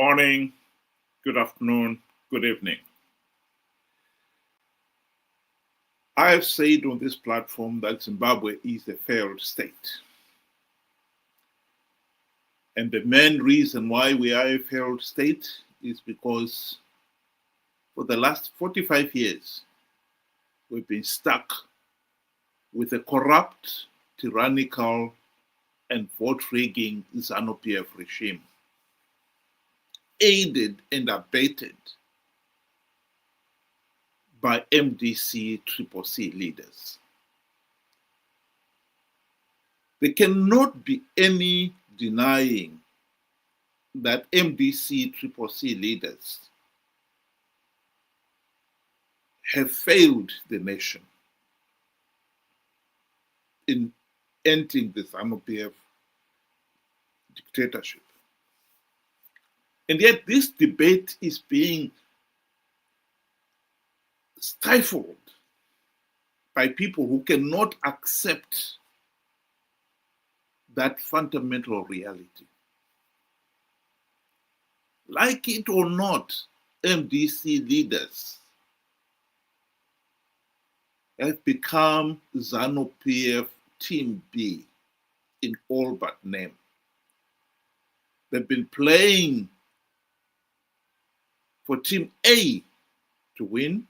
morning, good afternoon, good evening. I have said on this platform that Zimbabwe is a failed state. And the main reason why we are a failed state is because for the last 45 years, we've been stuck with a corrupt, tyrannical, and vote-rigging Zanu PF regime, aided and abetted by MDC CCC leaders. There cannot be any denying that MDC CCC leaders have failed the nation in ending the Zanu PF dictatorship. And yet this debate is being stifled by people who cannot accept that fundamental reality. Like it or not, MDC leaders have become Zanu PF Team B in all but name. They've been playing for Team A to win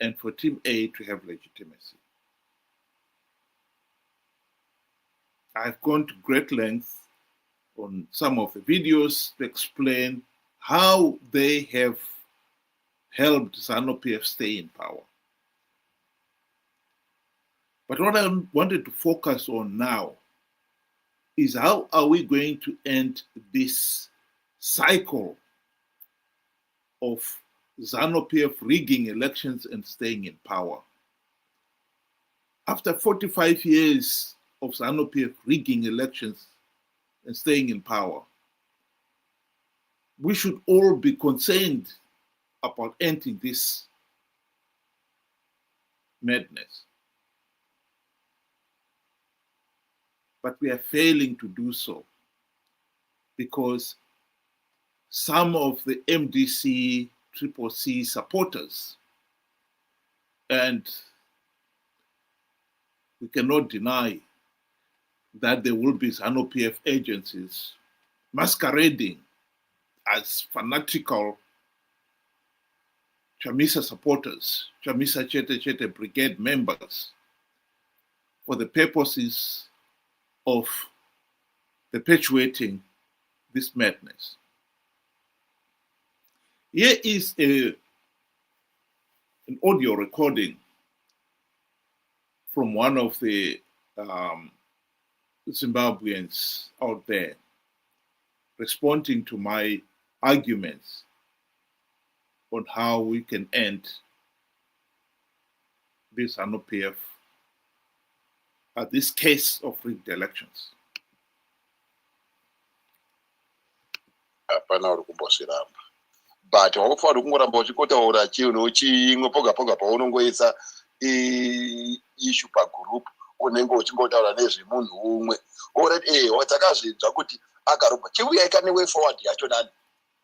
and for Team A to have legitimacy. I've gone to great lengths on some of the videos to explain how they have helped Zanu PF stay in power. But what I wanted to focus on now is how are we going to end this cycle of Zanu PF rigging elections and staying in power. After 45 years of Zanu PF rigging elections and staying in power, we should all be concerned about ending this madness. But we are failing to do so because some of the MDC CCC supporters, and we cannot deny that there will be Zanu PF agencies masquerading as fanatical Chamisa supporters, Chamisa Chete Brigade members, for the purposes of perpetuating this madness. Here is an audio recording from one of the Zimbabweans out there responding to my arguments on how we can end this Zanu PF, this case of rigged elections. But hopefully kungoramba uchikotaura chinhu chimwe poga poga paunongoisa issue pagroup unenge uchingotaura nezvemunhu umwe orati watakazvinzwa kuti akarobha chiuyai kane way forward yacho dani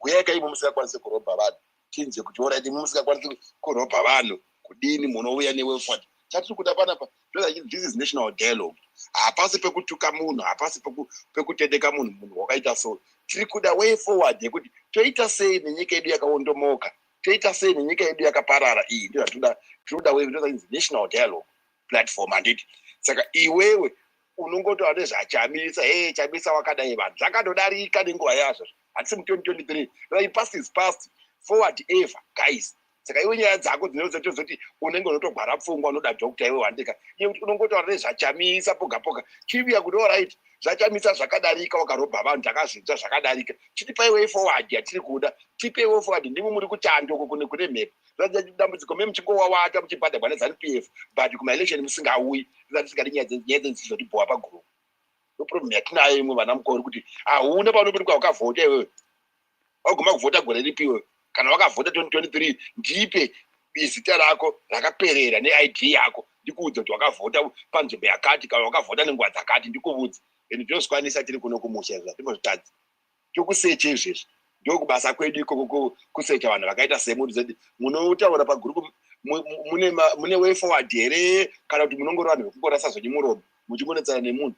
uyai kai musikakwanisi kurobha vanhu chinze kuti orati musikakwanisi kurobha vanhu kudini munouya neway forward chatiri kuda panapa this is national dialogue. Hapasi pekutuka munhu, hapasi pekutendeka munhu wakaita so. Tiri kuda way forward yekuti toita sei nenyika yedu yakaondomoka, toita sei nenyika yedu yakaparara. Iyi ndio tinoda way national dialogue platform handiti. Saka iwewe unongotaura nezvachamisa, Chamisa wakadai vanhu zvakadodarika nenguva yazvo. Hatisi mu 2023. Past is past, forward ever, guys. Saka iwe nyaya dzako dzinozoti unenge unotogwara pfungwa unoda doctor iwe wandika. Iwe unongotaura nezvachamisa poga poga. Chiviya kuti all right, zvachamisa zvakadarika wakarobha vanhu takazvinzwa zvakadarika. Chitipai way forward yatiri kuda. Tipe way forward ndimo muri kuchando kune mhepo. Dambudziko memuchingowawata muchibhadha bwana Zanu PF but kuma-election musingauyi tisingadi nyaya dzinotibowa pagroup. No problem yatinayo imwe vana mukori kuti hauna paunobereka wakavhota iwewe. Waguma kuvhota gore ripi iwewe. Kana wakavhota 2023 ndipe zita rako rakaperera neID yako ndikuudza kuti wakavhota panzvimbo yakati kana wakavhota nenguva dzakati ndikuudza. Ende tinozvikwanisa tiri kuno kumusha zvatimbozvitadzi. Tokuseche izvezvi ndokubasa kwedu ikoko kusecha vanhu vakaita semuri munotaura pagrupu mune way forward here kana kuti munongori vanhu vekungorasa zvenyimuromo muchingonetsana nemunhu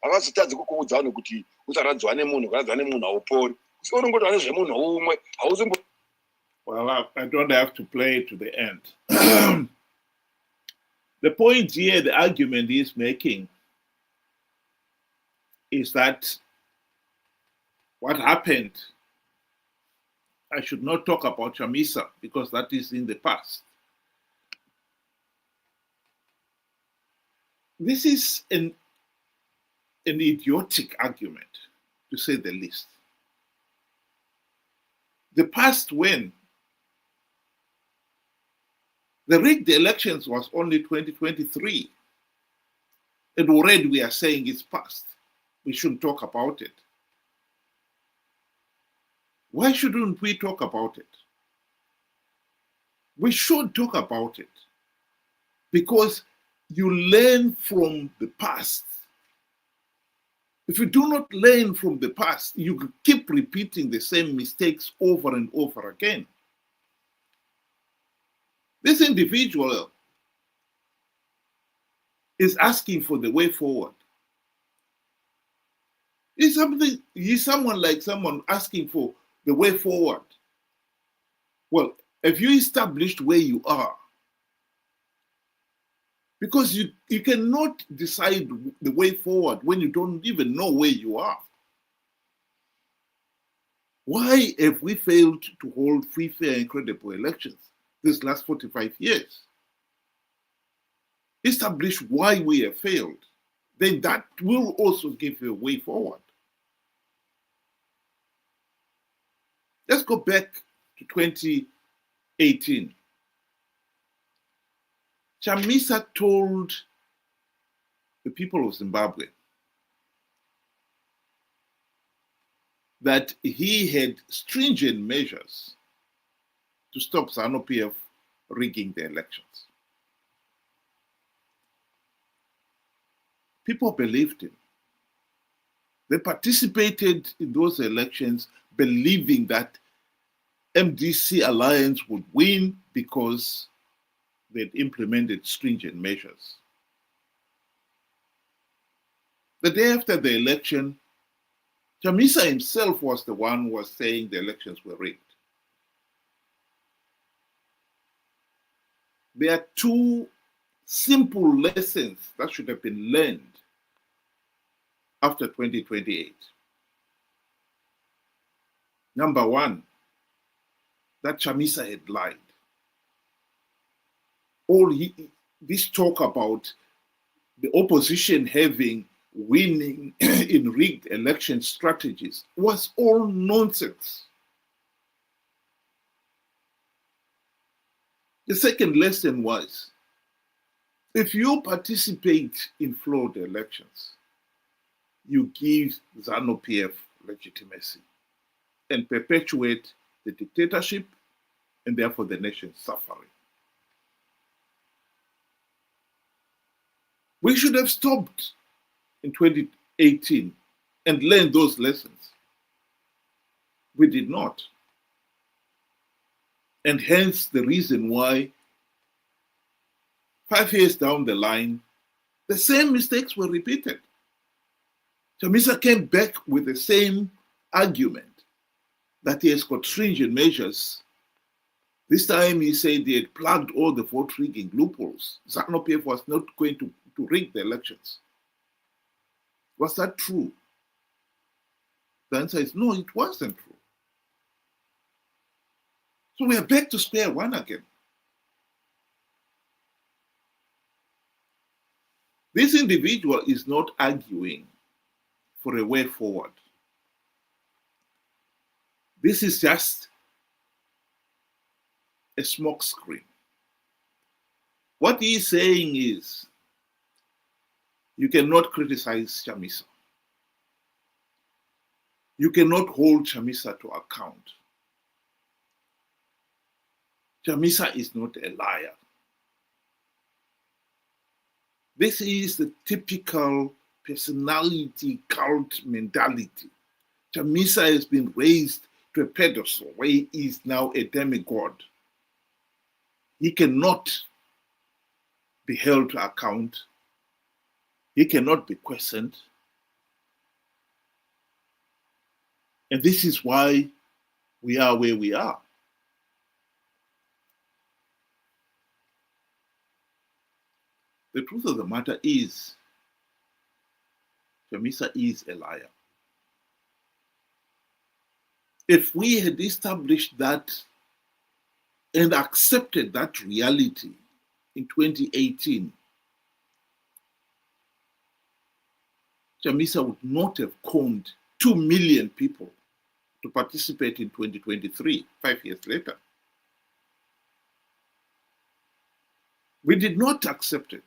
havazotadzi kukuudza vanhu kuti usaradzwa nemunhu kuradzwa nemunhu haupori usi unongorwa nezvemunhu umwe hauzimbo. Well, I don't have to play to the end. The point here, the argument he's making is that what happened, I should not talk about Chamisa because that is in the past. This is an idiotic argument, to say the least. The past when the rigged elections was only 2023, and already we are saying it's past. We shouldn't talk about it. Why shouldn't we talk about it? We should talk about it because you learn from the past. If you do not learn from the past, you keep repeating the same mistakes over and over again. This individual is asking for the way forward. He's someone asking for the way forward. Well, have you established where you are? Because you cannot decide the way forward when you don't even know where you are. Why have we failed to hold free, fair, and credible elections these last 45 years? Establish why we have failed. Then that will also give you a way forward. Let's go back to 2018. Chamisa told the people of Zimbabwe that he had stringent measures to stop Zanu PF rigging the elections. People believed him. They participated in those elections believing that MDC alliance would win because they'd implemented stringent measures. The day after the election, Chamisa himself was the one who was saying the elections were rigged. There are two simple lessons that should have been learned after 2028. Number one, that Chamisa had lied. This talk about the opposition winning in rigged election strategies was all nonsense. The second lesson was, if you participate in flawed elections, you give Zanu PF legitimacy and perpetuate the dictatorship and therefore the nation suffering. We should have stopped in 2018 and learned those lessons. We did not. And hence the reason why 5 years down the line, the same mistakes were repeated. Chamisa came back with the same argument that he has got stringent measures. This time he said he had plugged all the vote rigging loopholes. Zanu PF was not going to rig the elections. Was that true? The answer is no, it wasn't true. So we are back to square one again. This individual is not arguing for a way forward. This is just a smokescreen. What he is saying is, you cannot criticize Chamisa. You cannot hold Chamisa to account. Chamisa is not a liar. This is the typical personality cult mentality. Chamisa has been raised to a pedestal where he is now a demigod. He cannot be held to account. He cannot be questioned. And this is why we are where we are. The truth of the matter is, Chamisa is a liar. If we had established that and accepted that reality in 2018, Chamisa would not have conned 2 million people to participate in 2023, 5 years later. We did not accept it.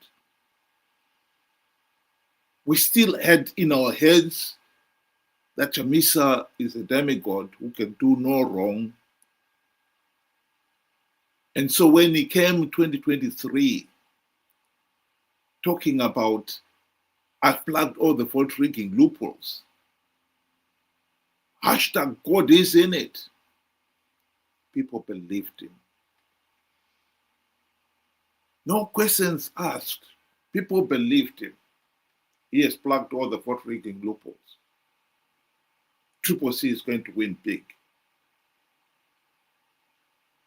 We still had in our heads that Chamisa is a demigod who can do no wrong. And so when he came in 2023, talking about, I've plugged all the vote rigging loopholes, hashtag God is in it, people believed him. No questions asked. People believed him. He has plugged all the vote rigging loopholes. Triple C is going to win big.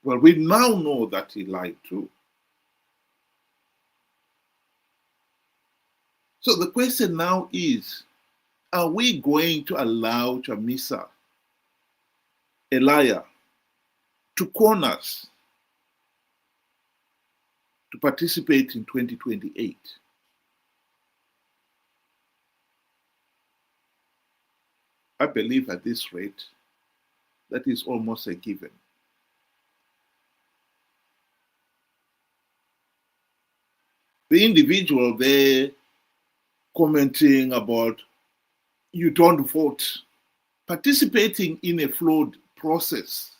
Well, we now know that he lied too. So the question now is, are we going to allow Chamisa, a liar, to con us to participate in 2028? I believe at this rate, that is almost a given. The individual there commenting about you don't vote, participating in a flawed process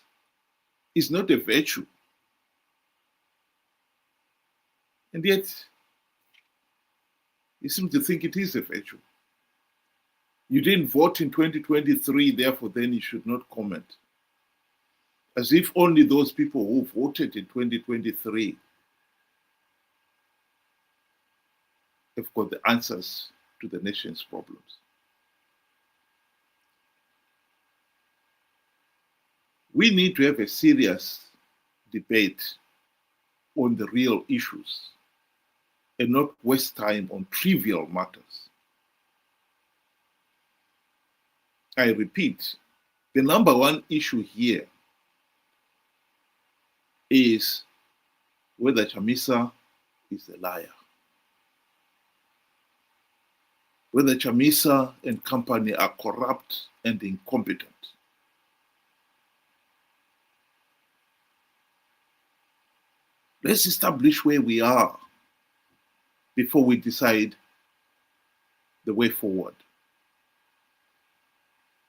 is not a virtue. And yet, you seem to think it is a virtue. You didn't vote in 2023, therefore then you should not comment. As if only those people who voted in 2023 have got the answers to the nation's problems. We need to have a serious debate on the real issues and not waste time on trivial matters. I repeat, the number one issue here is whether Chamisa is a liar. Whether Chamisa and company are corrupt and incompetent. Let's establish where we are before we decide the way forward.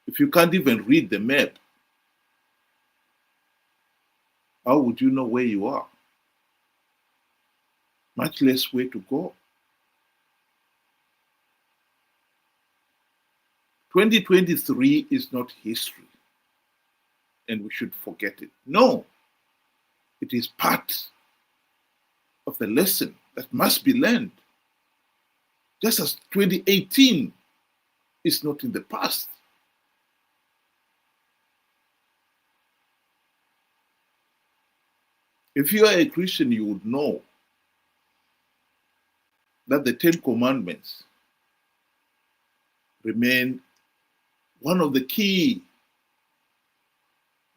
If you can't even read the map, how would you know where you are? Much less where to go. 2023 is not history, and we should forget it. No, it is part of the lesson that must be learned. Just as 2018 is not in the past. If you are a Christian, you would know that the 10 Commandments remain one of the key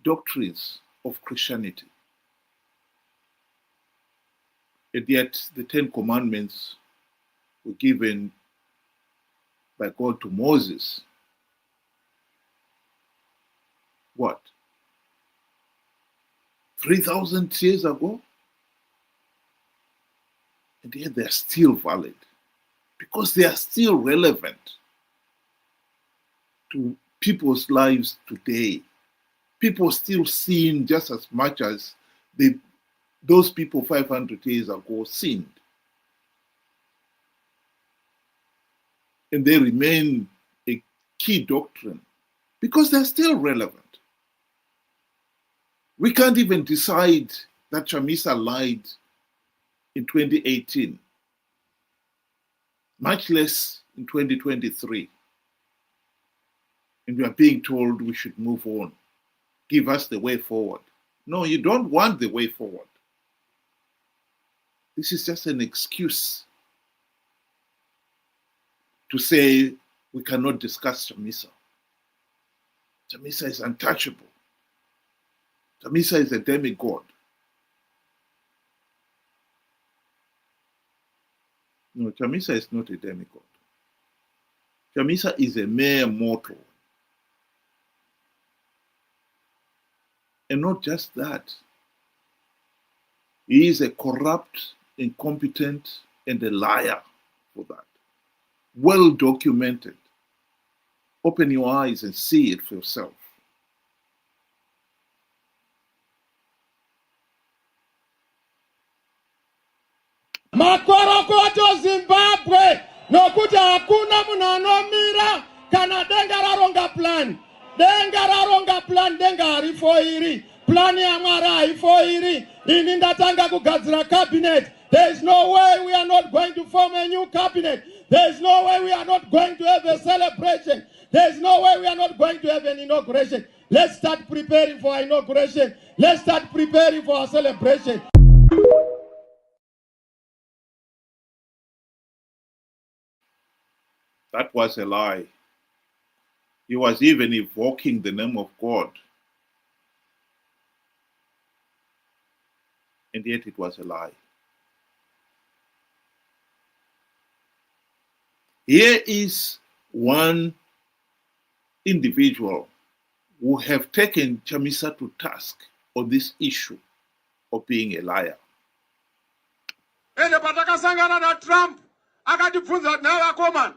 doctrines of Christianity. And yet the 10 Commandments were given by God to Moses. What? 3,000 years ago? And yet they are still valid because they are still relevant to people's lives today. People still sin just as much as those people 500 years ago sinned. And they remain a key doctrine because they're still relevant. We can't even decide that Chamisa lied in 2018, much less in 2023. And we are being told we should move on. Give us the way forward. No, you don't want the way forward. This is just an excuse to say we cannot discuss Chamisa. Chamisa is untouchable. Chamisa is a demigod. No, Chamisa is not a demigod. Chamisa is a mere mortal. And not just that. He is a corrupt, incompetent, and a liar for that. Well documented. Open your eyes and see it for yourself. Makorokoto Zimbabwe nokuti hakuna munhu anomira kana denga raronga plan. Denga raronga plan, denga harifoiri. Plan yaMwari haifoiri. Ini ndatanga kugadzira cabinet. There is no way we are not going to form a new cabinet. There is no way we are not going to have a celebration. There is no way we are not going to have an inauguration. Let's start preparing for our inauguration. Let's start preparing for our celebration. That was a lie. He was even evoking the name of God. And yet it was a lie. Here is one individual who have taken Chamisa to task on this issue of being a liar. Ende patakasangana na Trump akatibvunza navakomana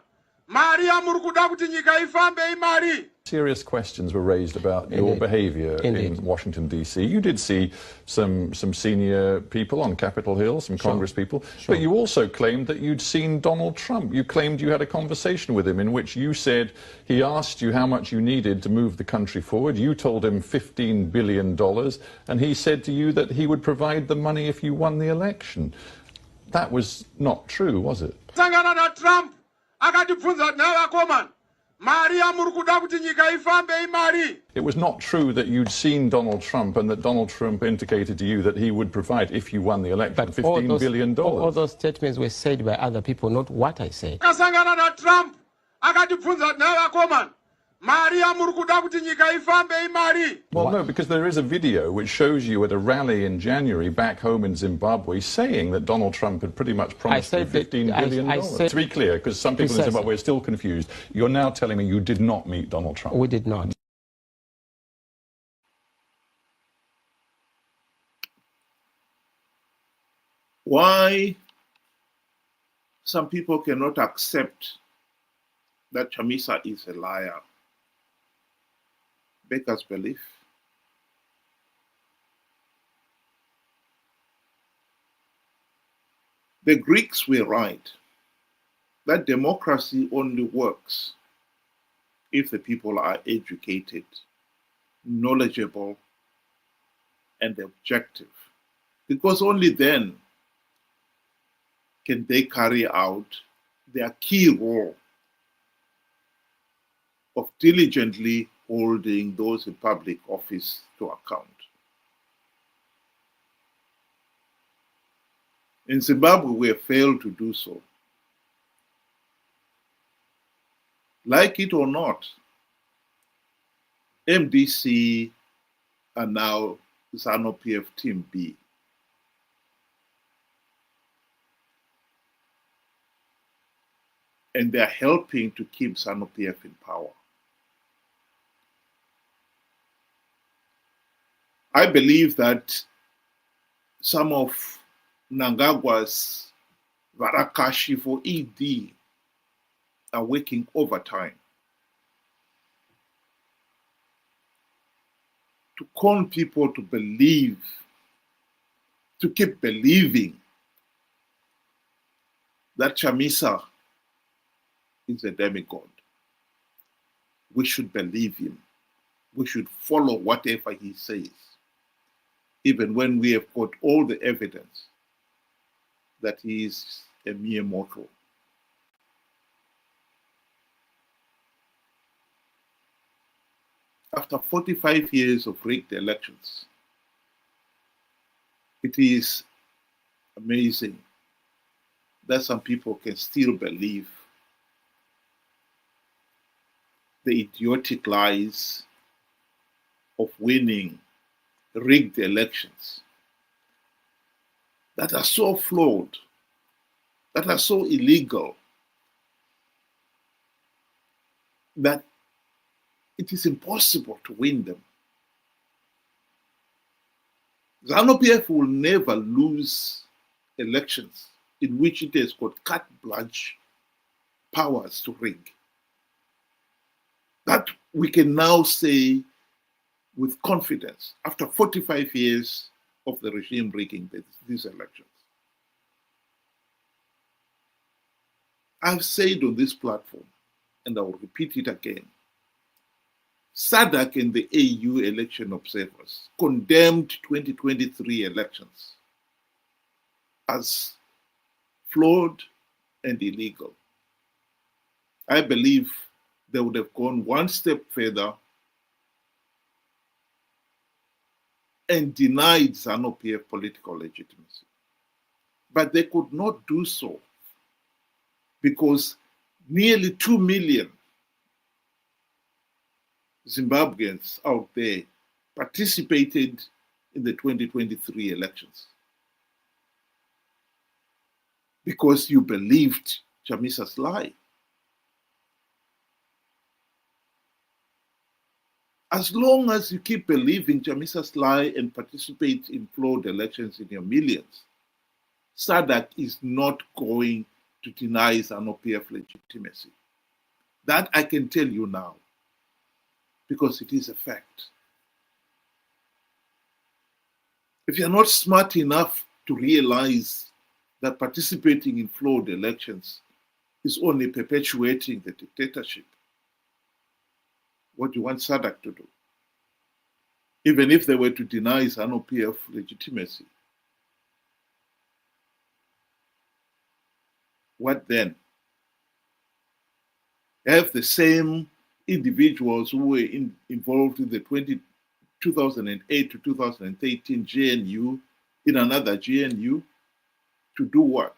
mari yamuri kuda kuti nyika ifambe imari. Serious questions were raised about your behaviour in Washington, D.C. You did see some senior people on Capitol Hill, some Congress people, but you also claimed that you'd seen Donald Trump. You claimed you had a conversation with him in which you said he asked you how much you needed to move the country forward. You told him $15 billion, and he said to you that he would provide the money if you won the election. That was not true, was it? Sangana na Trump akatibvunza navakomana mari yamuri kuda kuti nyika ifambe imari. It was not true that you'd seen Donald Trump and that Donald Trump indicated to you that he would provide, if you won the election, $15 billion. All those statements were said by other people, not what I said. Akasangana na Trump akatibvunza navakomana mari yamuri kuda kuti nyika ifambe imari. Well, no, because there is a video which shows you at a rally in January back home in Zimbabwe saying that Donald Trump had pretty much promised you $15 billion. To be clear, because some people in Zimbabwe are still confused, you're now telling me you did not meet Donald Trump. We did not. Why some people cannot accept that Chamisa is a liar beggars belief. The Greeks were right that democracy only works if the people are educated, knowledgeable, and objective, because only then can they carry out their key role of diligently holding those in public office to account. In Zimbabwe, we have failed to do so. Like it or not, MDC are now Zanu PF Team B. And they're helping to keep Zanu PF in power. I believe that some of Nangagwa's Varakashi for ED are working overtime to con people to believe, to keep believing that Chamisa is a demigod. We should believe him. We should follow whatever he says. even when we have got all the evidence that he is a mere mortal. After 45 years of rigged elections, it is amazing that some people can still believe the idiotic lies of winning rigged elections that are so flawed, that are so illegal, that it is impossible to win them. Zanu PF will never lose elections in which it has got carte blanche powers to rig. That we can now say with confidence after 45 years of the regime rigging these elections. I've said on this platform, and I will repeat it again, SADC and the AU election observers condemned 2023 elections as flawed and illegal. I believe they would have gone one step further and denied Zanu PF political legitimacy. But they could not do so because nearly 2 million Zimbabweans out there participated in the 2023 elections because you believed Chamisa's lie. As long as you keep believing Chamisa's lie and participate in flawed elections in your millions, SADC is not going to deny Zanu PF legitimacy. That I can tell you now, because it is a fact. If you're not smart enough to realize that participating in flawed elections is only perpetuating the dictatorship, what do you want SADC to do? Even if they were to deny Zanu PF legitimacy, what then? Have the same individuals who were involved in the 2008 to 2013 GNU in another GNU to do what?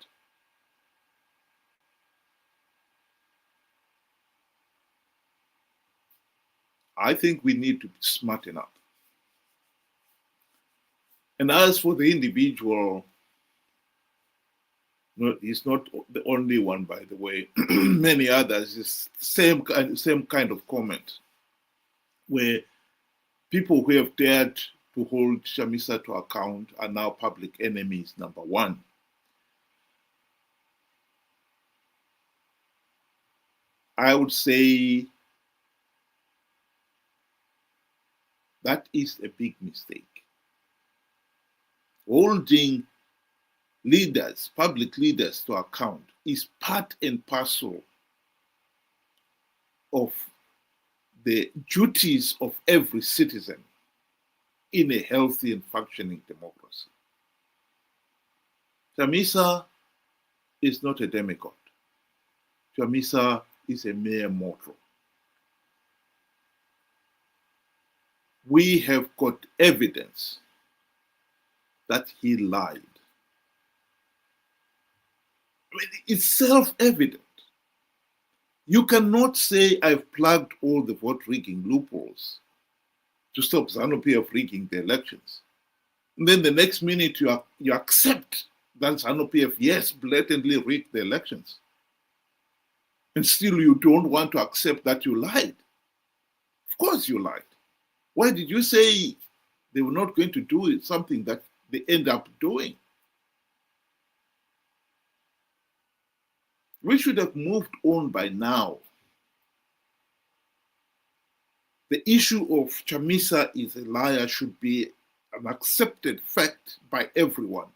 I think we need to be smart enough. And as for the individual, no, he's not the only one, by the way. Many others, it's same kind of comment, where people who have dared to hold Chamisa to account are now public enemies, number one. I would say that is a big mistake. Holding leaders, public leaders to account is part and parcel of the duties of every citizen in a healthy and functioning democracy. Chamisa is not a demigod. Chamisa is a mere mortal. We have got evidence that he lied. I mean, it's self-evident. You cannot say I've plugged all the vote rigging loopholes to stop Zanu PF rigging the elections. And then the next minute you accept that Zanu PF, yes, blatantly rigged the elections. And still you don't want to accept that you lied. Of course you lied. Why did you say they were not going to do something that they end up doing? We should have moved on by now. The issue of Chamisa is a liar should be an accepted fact by everyone.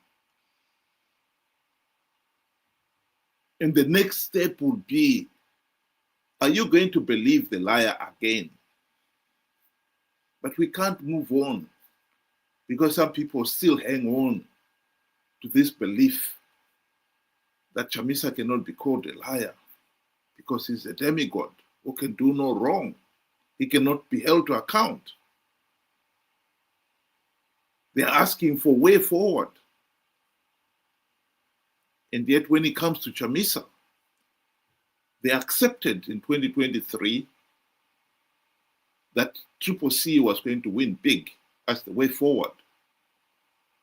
And the next step would be, are you going to believe the liar again? But we can't move on Because some people still hang on to this belief that Chamisa cannot be called a liar because he's a demigod who can do no wrong. He cannot be held to account. They're asking for way forward. And yet when it comes to Chamisa, they accepted in 2023 that CCC was going to win big as the way forward.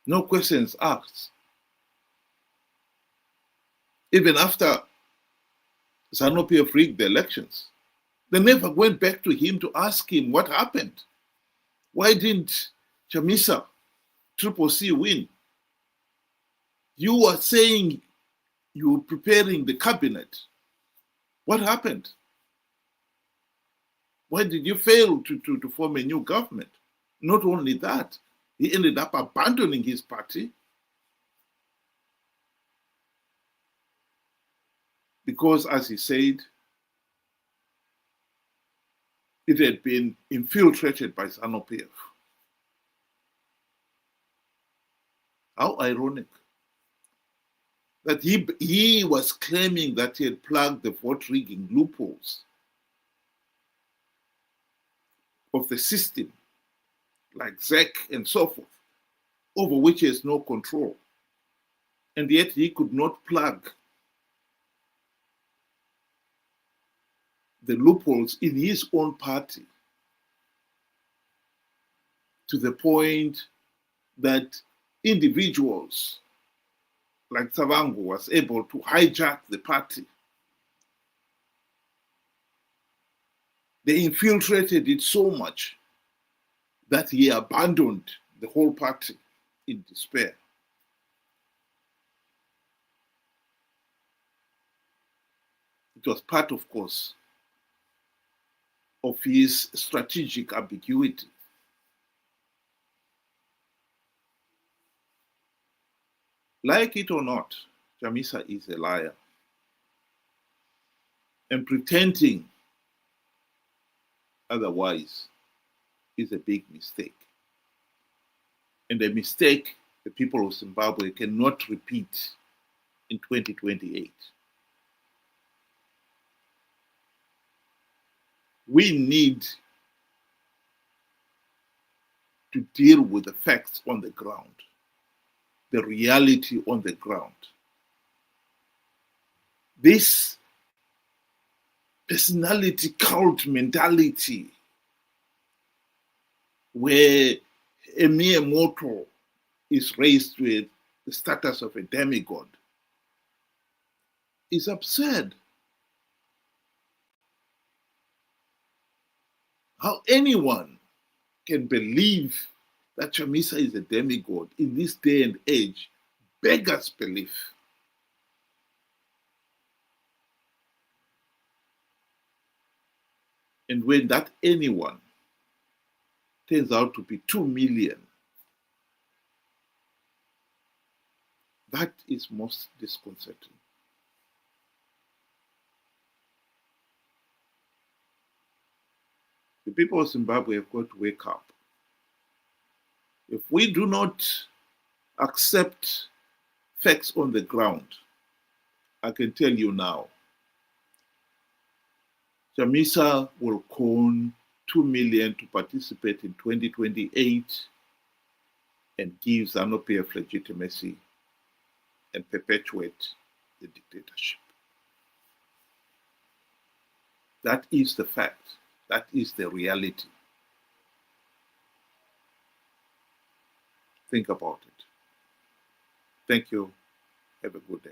No questions asked. Even after Zanu PF rigged the elections, they never went back to him to ask him what happened. Why didn't Chamisa, CCC win? You were saying you were preparing the cabinet. What happened? Why did you fail to form a new government? Not only that, he ended up abandoning his party because, as he said, it had been infiltrated by Zanu PF. How ironic that he was claiming that he had plugged the vote rigging loopholes of the system, like ZEC and so forth, over which he has no control. And yet he could not plug the loopholes in his own party to the point that individuals like Savango was able to hijack the party. They infiltrated it so much that he abandoned the whole party in despair. It was part, of course, of his strategic ambiguity. Like it or not, Chamisa is a liar. And pretending otherwise is a big mistake. And a mistake the people of Zimbabwe cannot repeat in 2028. We need to deal with the facts on the ground, the reality on the ground. This personality cult mentality where a mere mortal is raised with the status of a demigod is absurd. How anyone can believe that Chamisa is a demigod in this day and age beggars belief. And when that anyone turns out to be 2 million, that is most disconcerting. The people of Zimbabwe have got to wake up. If we do not accept facts on the ground, I can tell you now, Chamisa will con 2 million to participate in 2028 and give Zanu PF legitimacy and perpetuate the dictatorship. That is the fact. That is the reality. Think about it. Thank you. Have a good day.